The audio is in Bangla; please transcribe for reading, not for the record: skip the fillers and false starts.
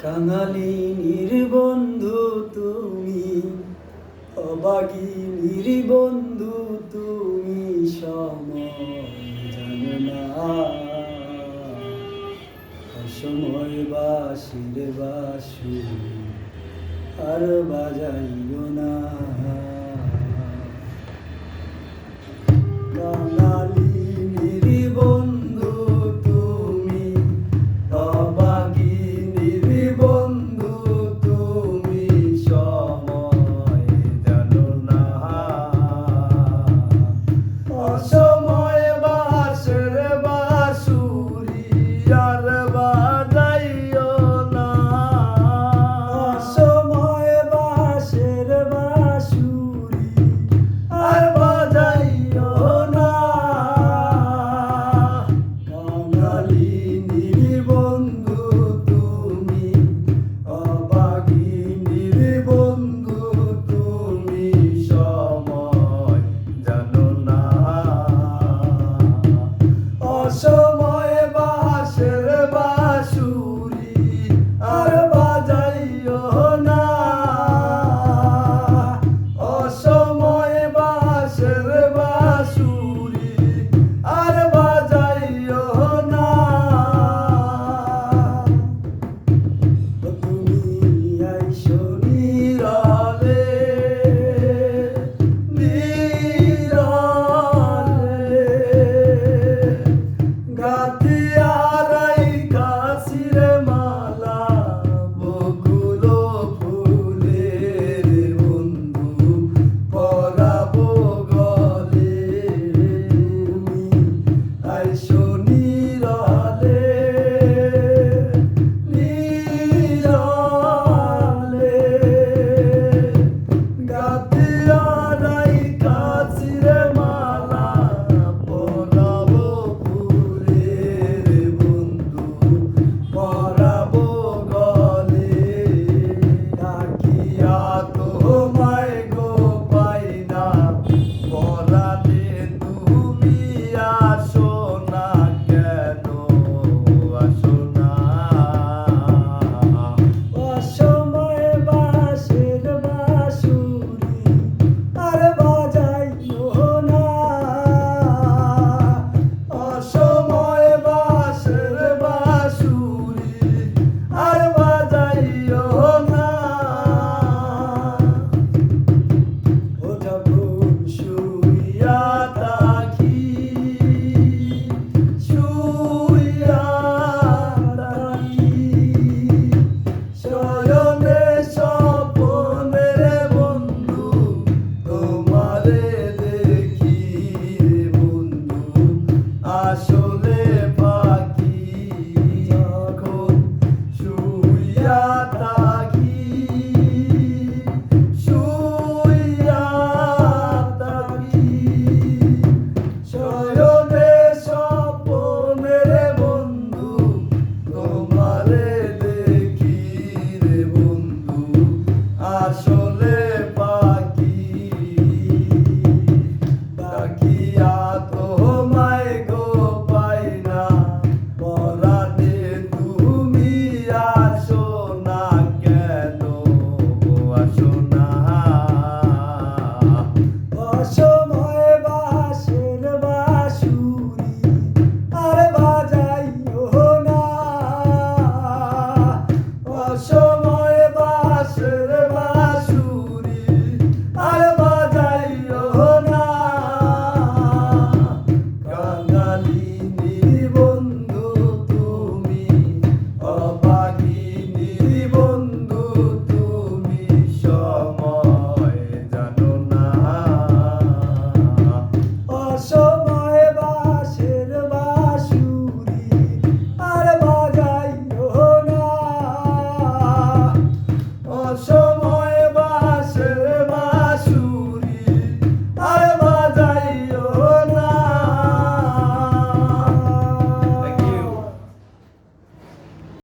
কাঙালিনীর বন্ধু তুমি, অবাগিনীর বন্ধু তুমি, সময় জানো না। অসময় বাঁশির বাঁশুরি আর বাজাইও না। কাঙালিনীর বন্ধু তুমি, অবাগিনীর বন্ধু তুমি, সময় জানো না। অসময় বাঁশের বাঁশুরি আর বাজাইও না। অসময় বাঁশের বাঁশুরি আর বাজাইও না। কাঙালিনীর বন্ধু তুমি, অবাগিনীর বন্ধু তুমি, সময় জানো না। অসময় বাঁশের বাঁশুরি আর বাজাইও না। অসময় বাঁশের বাঁশুরি আর বাজাইও না। তুমি আইসো নীরবে নীরবে, গাতিয়া রাইখাছির মালা বকুল ফুলের বন্ধু, পরাবো গলে। তুমি আইসো নীরবে নীরবে, গাতিয়া রাইখাছির মালা পরাবো ফুলের বন্ধু, পরাবো গলে। ডাকিয়া তোমায় গো পাই না, পরাণে তুমি আসো না কেন, আসো না। অসময় বাঁশের বাঁশুরি আর বাজাইও না। অসময় বাঁশের বাঁশুরি আর বাজাইও না। ও যখন শুইয়া থাকি, শুইয়া থাকি, শয়নে স্বপনের বন্ধু, তোমারে দেখি রে বন্ধু, আসলে পাখি। যখন শুইয়া থাকি, শুইয়া থাকি, শয়নে স্বপনের বন্ধু, তোমারে দেখি রে বন্ধু, আসলে পাখি। ডাকিয়া তোমায় গো পাই না, পরাণে তুমি আসো না কেন, আসো না। অসময় বাঁশের বাঁশুরি আর বাজাইও না। অসময় বাঁশের বাঁশুরি আর বাজাইও না। কাঙালিনীর বন্ধু তুমি, অবাগিনীর বন্ধু তুমি, সময় জানো না। অসময় বাঁশের বাঁশুরি আর বাজাইও না। অসময়